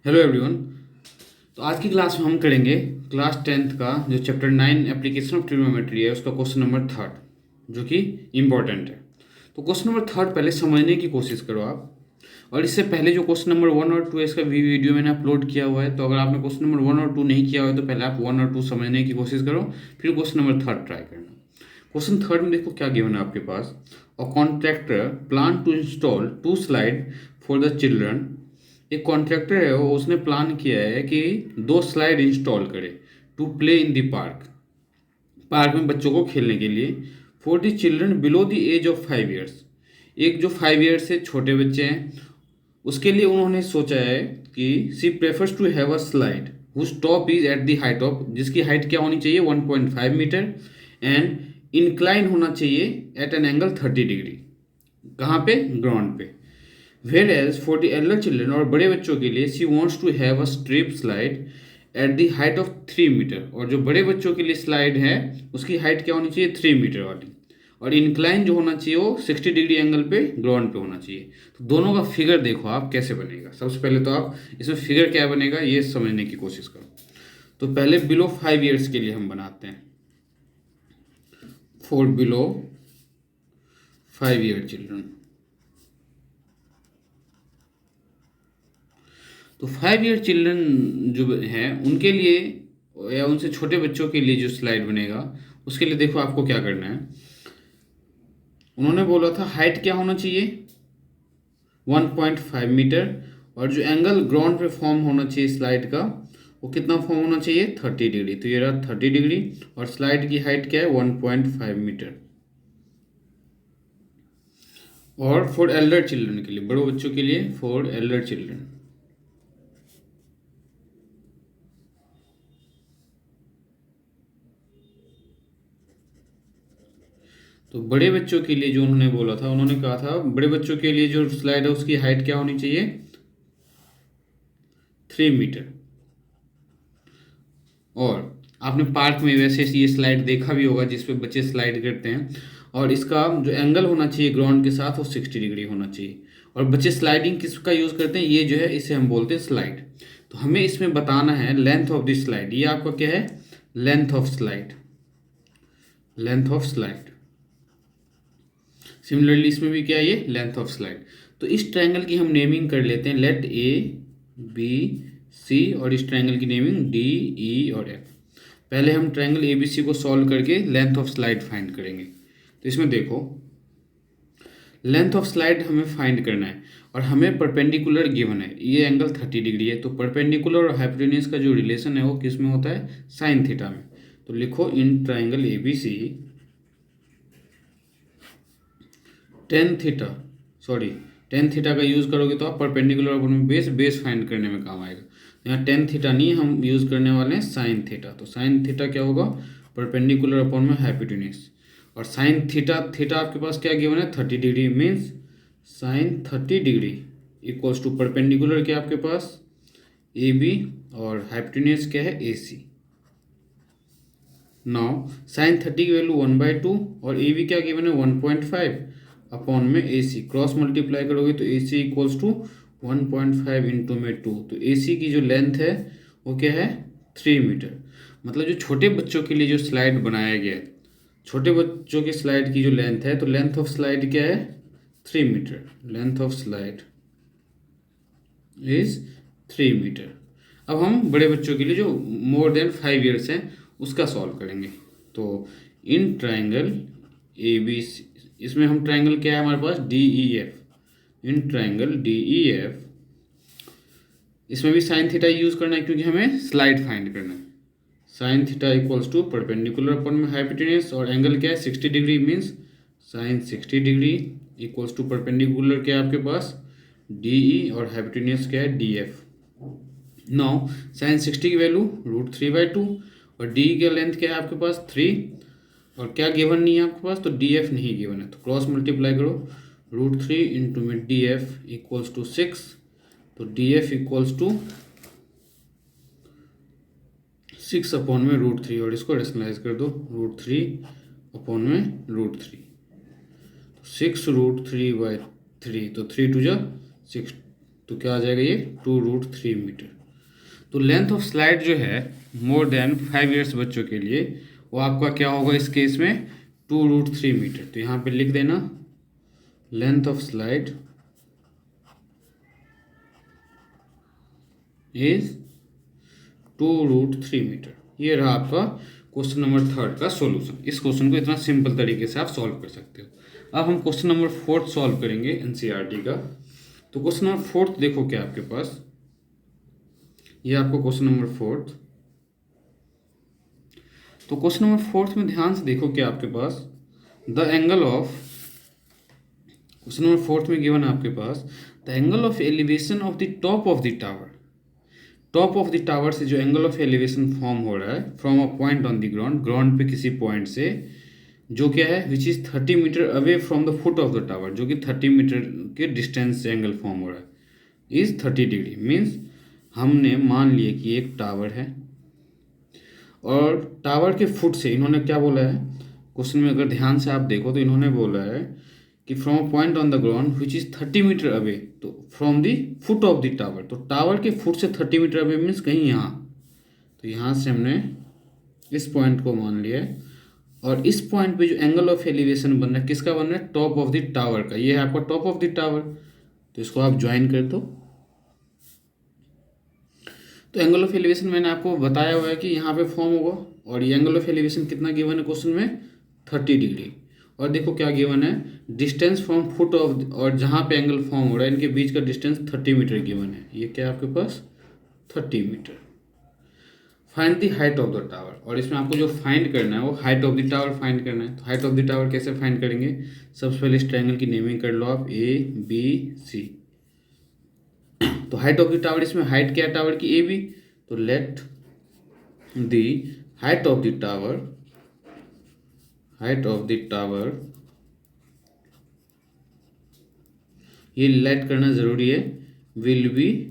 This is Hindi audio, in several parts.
Hello everyone. तो आज की क्लास में हम करेंगे क्लास 10th का जो चैप्टर 9 एप्लीकेशन ऑफ ट्रिग्नोमेट्री है उसका क्वेश्चन नंबर थर्ड, जो कि इम्पोर्टेंट है। तो क्वेश्चन नंबर थर्ड पहले समझने की कोशिश करो आप। और इससे पहले जो क्वेश्चन नंबर 1 और 2 है इसका भी वीडियो मैंने अपलोड किया हुआ है। तो अगर आपने क्वेश्चन नंबर 1 और 2 नहीं किया हुआ है तो पहले आप 1 और 2 समझने की कोशिश करो, फिर क्वेश्चन नंबर थर्ड ट्राई करना। क्वेश्चन थर्ड में देखो क्या गिवन है आपके पास। A contractor plan to install 2 slide for the children. एक कॉन्ट्रैक्टर है वो, उसने प्लान किया है कि 2 स्लाइड इंस्टॉल करे to play in the park, park में बच्चों को खेलने के लिए। For the children below the age of 5 years, एक जो 5 ईयर्स से छोटे बच्चे हैं उसके लिए उन्होंने सोचा है कि she prefers to have a slide whose top is at the height of, जिसकी हाइट क्या होनी चाहिए 1.5 मीटर, एंड इंक्लाइन होना चाहिए एट एन एंगल 30 डिग्री। कहाँ पे? ग्राउंड पे। Whereas for the elder children, और बड़े बच्चों के लिए she wants to have a strip slide at the height of 3 metre, और जो बड़े बच्चों के लिए स्लाइड है उसकी हाइट क्या होनी चाहिए 3 मीटर वाली, और इंक्लाइन जो होना चाहिए वो 60 डिग्री एंगल पे ग्राउंड पे होना चाहिए। तो दोनों का फिगर देखो आप कैसे बनेगा। सबसे पहले तो आप इसमें फिगर क्या बनेगा ये समझने की कोशिश करो। तो पहले बिलो 5 ईयर्स के लिए हम बनाते हैं, फॉर बिलो 5 ईयर चिल्ड्रन। तो 5 ईयर चिल्ड्रन जो हैं उनके लिए या उनसे छोटे बच्चों के लिए जो स्लाइड बनेगा उसके लिए देखो आपको क्या करना है। उन्होंने बोला था हाइट क्या होना चाहिए 1.5 मीटर, और जो एंगल ग्राउंड पे फॉर्म होना चाहिए स्लाइड का वो कितना फॉर्म होना चाहिए 30 डिग्री। तो ये रहा 30 डिग्री, और स्लाइड की हाइट क्या है 1.5 मीटर। और फॉर एल्डर चिल्ड्रन के लिए, बड़े बच्चों के लिए, फॉर एल्डर चिल्ड्रन, तो बड़े बच्चों के लिए जो उन्होंने बोला था, उन्होंने कहा था बड़े बच्चों के लिए जो स्लाइड है उसकी हाइट क्या होनी चाहिए 3 मीटर। और आपने पार्क में वैसे ये स्लाइड देखा भी होगा जिस पे बच्चे स्लाइड करते हैं, और इसका जो एंगल होना चाहिए ग्राउंड के साथ वो 60 डिग्री होना चाहिए। और बच्चे स्लाइडिंग किसका यूज़ करते हैं, ये जो है इसे हम बोलते हैं स्लाइड। तो हमें इसमें बताना है लेंथ ऑफ द स्लाइड। ये आपका क्या है length of slide, length of slide. Similarly इसमें भी क्या है ये लेंथ ऑफ स्लाइड। तो इस ट्रायंगल की हम नेमिंग कर लेते हैं लेट ए बी सी, और इस ट्रायंगल की नेमिंग डी ई और एफ। पहले हम ट्रायंगल ए बी सी को सॉल्व करके लेंथ ऑफ स्लाइड फाइंड करेंगे। तो इसमें देखो लेंथ ऑफ स्लाइड हमें फाइंड करना है, और हमें परपेंडिकुलर गिवन है, ये एंगल 30 डिग्री है। तो परपेंडिकुलर और हाइपोटेन्यूज का जो रिलेशन है वो किस में होता है साइन थीटा में। तो लिखो in triangle A B C tan theta, sorry tan theta का यूज़ करोगे तो आप परपेंडिकुलर अपॉन में बेस फाइंड करने में काम आएगा। तो यहाँ टेन थीटा नहीं, हम यूज़ करने वाले हैं साइन थीटा। तो साइन थीटा क्या होगा परपेंडिकुलर अपॉन में हाइपोटेन्यूज, और साइन थीटा थीटा आपके पास क्या गिवन है 30 degree, means sine 30 degree equals to perpendicular क्या आपके पास ए बी, और हाइपोटेन्यूज क्या है ए सी। नाउ साइन 30 की वैल्यू 1/2, और ए बी क्या गिवन है 1.5 अपॉन में ए सी। क्रॉस मल्टीप्लाई करोगे तो ए सी इक्वल्स टू 1.5 इंटू में 2। तो ए सी की जो लेंथ है वो क्या है 3 मीटर। मतलब जो छोटे बच्चों के लिए जो स्लाइड बनाया गया है, छोटे बच्चों की स्लाइड की जो लेंथ है, तो लेंथ ऑफ स्लाइड क्या है 3 metre. Length of slide is 3 metre. अब हम बड़े बच्चों के लिए जो मोर देन 5 ईयर्स हैं उसका सॉल्व करेंगे। तो इन ट्राइंगल ए बी सी, इसमें हम ट्राइंगल क्या है हमारे पास D E F, in triangle D E F, इसमें भी साइन थीटा यूज़ करना है क्योंकि हमें स्लाइड फाइंड करना है। Sine theta equals to perpendicular upon में हाइपोटेन्यूज, और एंगल क्या है 60 degree, means sine 60 degree equals to perpendicular क्या है आपके पास डी ई, और हाइपोटेन्यूज क्या है डी एफ। नाउ साइन 60 की वैल्यू √3/2, और डी का लेंथ क्या है आपके पास 3, और क्या गिवन नहीं है आपके पास तो डी एफ नहीं गिवन है। तो क्रॉस मल्टीप्लाई करो √3 इंटू में डी एफ इक्वल्स टू 6। तो D F equals to 6 upon में √3, और इसको रेशनलाइज कर दो √3 अपॉन में √3। तो 6 √3/3, तो 3 2 जा 6, तो क्या आ जाएगा ये 2√3 मीटर। तो लेंथ ऑफ स्लाइड जो है मोर देन 5 ईयर्स बच्चों के लिए वो आपका क्या होगा इस केस में 2√3 मीटर। तो यहाँ पे लिख देना length of slide is 2√3 metre. ये रहा आपका क्वेश्चन नंबर 3 का सॉल्यूशन। इस क्वेश्चन को इतना सिंपल तरीके से आप सॉल्व कर सकते हो। अब हम क्वेश्चन नंबर 4 सॉल्व करेंगे एनसीईआरटी का। तो क्वेश्चन नंबर 4 देखो क्या आपके पास, ये आपको क्वेश्चन नंबर 4। तो क्वेश्चन नंबर 4 में ध्यान से देखो क्या आपके पास the angle of, question number 4 में गिवन है आपके पास the angle of elevation of the top of the tower. Top of the tower से जो एंगल ऑफ एलिवेशन फॉर्म हो रहा है from a point on the ground, ground पे किसी पॉइंट से, जो क्या है which is 30 metre away from the foot of the tower, जो कि 30 मीटर के डिस्टेंस से एंगल फॉर्म हो रहा है, इज़ 30 डिग्री। मीन्स हमने मान लिए कि एक टावर है और टावर के फुट से इन्होंने क्या बोला है क्वेश्चन में, अगर ध्यान से आप देखो तो इन्होंने बोला है कि from a point on the ground which is 30 metre away, तो from the foot of the tower, तो टावर के फुट से 30 मीटर अवे मीन्स कहीं यहाँ। तो यहाँ से हमने इस पॉइंट को मान लिया है और इस पॉइंट पे जो एंगल ऑफ एलिवेशन बन रहा है किसका बन रहा है, टॉप ऑफ द टावर का। ये है आपका टॉप ऑफ द टावर, तो इसको आप ज्वाइन कर दो। तो एंगल ऑफ एलिवेशन मैंने आपको बताया हुआ है कि यहाँ पे फॉर्म होगा और ये एंगल ऑफ एलिवेशन कितना गिवन है क्वेश्चन में 30 डिग्री। और देखो क्या गिवन है डिस्टेंस फ्रॉम फुट ऑफ, और जहाँ पे एंगल फॉर्म हो रहा है इनके बीच का डिस्टेंस 30 मीटर गिवन है। ये क्या है आपके पास 30 metre. Find the height of the tower, और इसमें आपको जो फाइंड करना है वो height of the tower find करना है। तो हाइट ऑफ द टावर कैसे फाइंड करेंगे, सबसे पहले इस ट्रायंगल की नेमिंग कर लो आप ABC। तो हाइट ऑफ द टावर, इसमें हाइट क्या है टावर की AB, तो let the height of the tower, height of the tower, ये लेट करना जरूरी है, will be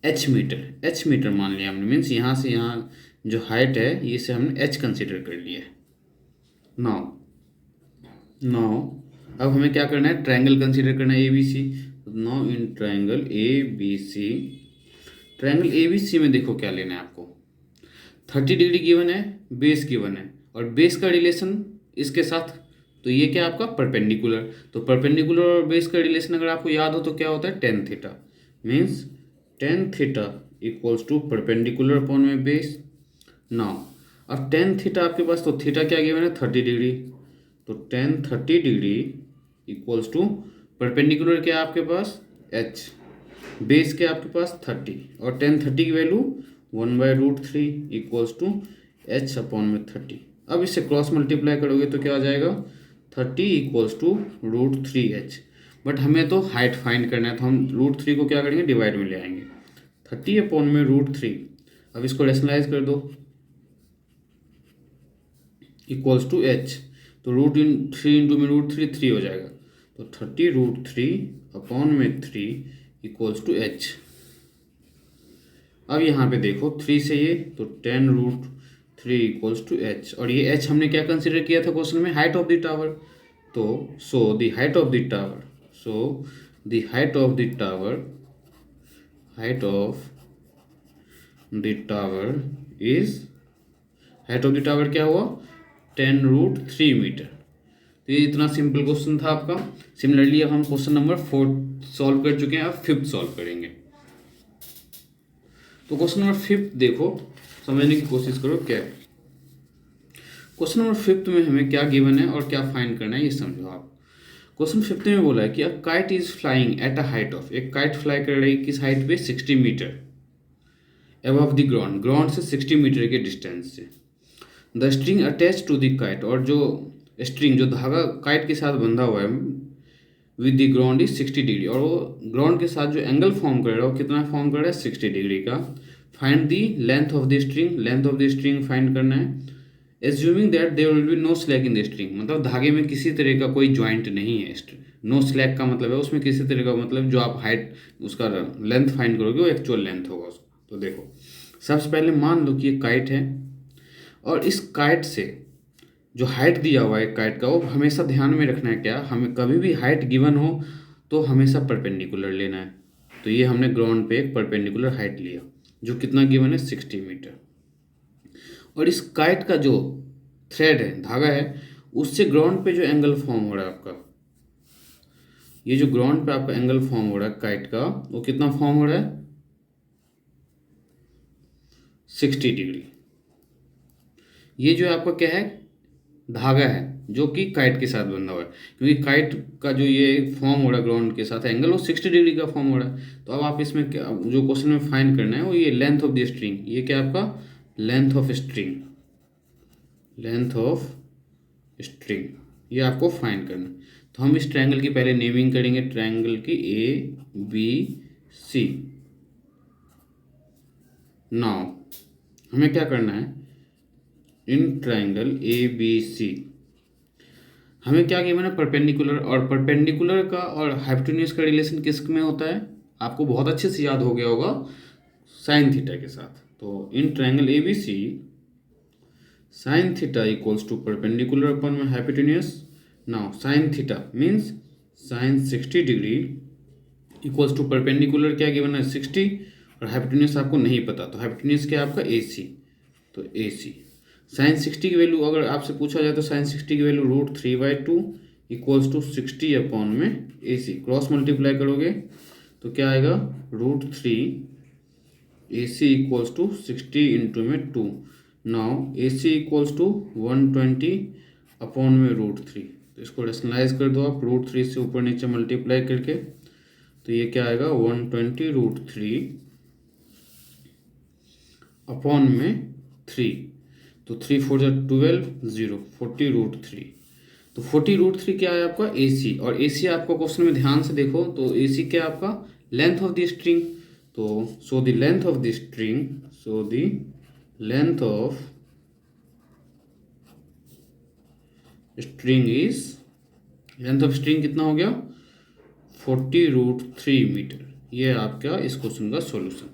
H metre. H metre मान लिया हमने, मीन्स यहाँ से यहाँ जो हाइट है इसे हमने H कंसिडर कर लिया है। नाउ अब हमें क्या करना है, ट्रायंगल कंसीडर करना है ABC। Now in triangle ABC, triangle ABC में देखो क्या लेना है आपको, 30 डिग्री गिवन है, बेस गिवन है और बेस का रिलेशन इसके साथ, तो ये क्या आपका परपेंडिकुलर। तो परपेंडिकुलर और बेस का रिलेशन अगर आपको याद हो तो क्या होता है tan theta. Means tan theta equals to perpendicular upon में बेस। नाउ अब tan थीटा आपके पास, तो थीटा क्या गिवन है 30 डिग्री, तो tan 30 degree equals to perpendicular क्या है आपके पास H, बेस क्या आपके पास 30 और tan 30 की value 1/√3 equals to H upon में 30। अब इससे क्रॉस मल्टीप्लाई करोगे तो क्या आ जाएगा 30 इक्वल्स टू √3H। बट हमें तो हाइट फाइंड करना है, तो हम √3 को क्या करेंगे डिवाइड में ले आएंगे, 30 अपॉन में √3। अब इसको रेशनलाइज कर दो इक्वल्स टू H, तो √3 इंटू में √3 3 हो जाएगा, तो 30√3 अपॉन में 3 इक्वल्स टू H। अब यहाँ पे देखो 3 से ये, तो 10√3 इक्वल्स टू H, और ये H हमने क्या कंसिडर किया था क्वेश्चन में, हाइट ऑफ द टावर। तो so the height of the tower, so the height of the tower, height of the tower is, height of the tower क्या हुआ 10√3 मीटर। तो ये इतना सिंपल क्वेश्चन था आपका। सिमिलरली अब हम क्वेश्चन नंबर 4 सॉल्व कर चुके हैं, अब 5th सॉल्व करेंगे। तो क्वेश्चन नंबर 5th देखो, समझने की कोशिश करो क्या है। क्वेश्चन नंबर 5th में हमें क्या गिवन है और क्या फाइंड करना है ये समझो आप। क्वेश्चन 5th में बोला है कि a kite is flying at a height of, एक काइट फ्लाई कर रही है किस हाइट पे 60 metre above the ground, ground से 60 मीटर के डिस्टेंस से। The string attach to the kite, और जो स्ट्रिंग जो धागा काइट के साथ बंधा हुआ है with the ground is 60 degree, और वो ग्राउंड के साथ जो एंगल फॉर्म कर रहा है वो कितना फॉर्म कर रहा है 60 डिग्री का। Find the length of the string, length of the string find करना है। Assuming that there will be no slack in the string, मतलब धागे में किसी तरह का कोई ज्वाइंट नहीं है। नो स्लैक का मतलब है उसमें किसी तरह का, मतलब जो आप हाइट उसका लेंथ फाइंड करोगे वो एक्चुअल लेंथ होगा उसका। तो देखो सबसे पहले मान लो कि ये काइट है और इस काइट से जो हाइट दिया हुआ है काइट का, वो हमेशा ध्यान में रखना है क्या, हमें कभी भी हाइट गिवन हो तो हमेशा परपेंडिकुलर लेना है। तो ये हमने ग्राउंड पे एक परपेंडिकुलर हाइट लिया जो कितना गिवन है 60 मीटर। और इस काइट का जो थ्रेड है, धागा है, उससे ग्राउंड पे जो एंगल फॉर्म हो रहा है आपका, ये जो ग्राउंड पे आपका एंगल फॉर्म हो रहा है काइट का, वो कितना फॉर्म हो रहा है 60 डिग्री। ये जो आपका क्या है धागा है जो कि काइट के साथ बंधा हुआ है, क्योंकि काइट का जो ये फॉर्म हो रहा है ग्राउंड के साथ एंगल वो 60 डिग्री का फॉर्म हो रहा है। तो अब आप इसमें क्या जो क्वेश्चन में फाइंड करना है वो ये लेंथ ऑफ द स्ट्रिंग, ये क्या आपका length of string, length of string ये आपको फाइंड करना है। तो हम इस ट्रायंगल की पहले नेमिंग करेंगे, ट्रायंगल की ABC। नाउ हमें क्या करना है, इन ट्रायंगल ABC हमें क्या गिवन है परपेंडिकुलर, और परपेंडिकुलर का और हाइपोटेन्यूज का रिलेशन किस में होता है आपको बहुत अच्छे से याद हो गया होगा, साइन थीटा के साथ। तो in triangle ABC sine theta equals to perpendicular upon में hypotenuse. Now sine theta means sine 60 degree equals to perpendicular क्या गिवन है 60, और हाइपोटेन्यूज आपको नहीं पता, तो हाइपोटेन्यूज क्या है आपका AC। तो AC साइन 60 की वैल्यू अगर आपसे पूछा जाए तो साइन 60 की वैल्यू √3/2 इक्वल्स टू 60 अपॉन में AC, क्रॉस मल्टीप्लाई करोगे तो क्या आएगा √3 AC इक्वल्स टू 60 इंटू में 2। Now AC equals to 120 upon में √3, तो इसको रेशनलाइज कर दो आप √3 से ऊपर नीचे मल्टीप्लाई करके, तो ये क्या आएगा 120 √3 अपॉन में 3, तो 3 4 12 0 40 √3। तो 40 √3 क्या है आपका AC, और AC आपको क्वेश्चन में ध्यान से देखो तो AC क्या है आपका लेंथ ऑफ द स्ट्रिंग। तो so the length of the string, so the length of string is, length of string कितना हो गया 40 √3 मीटर। ये आपका इस क्वेश्चन का सॉल्यूशन।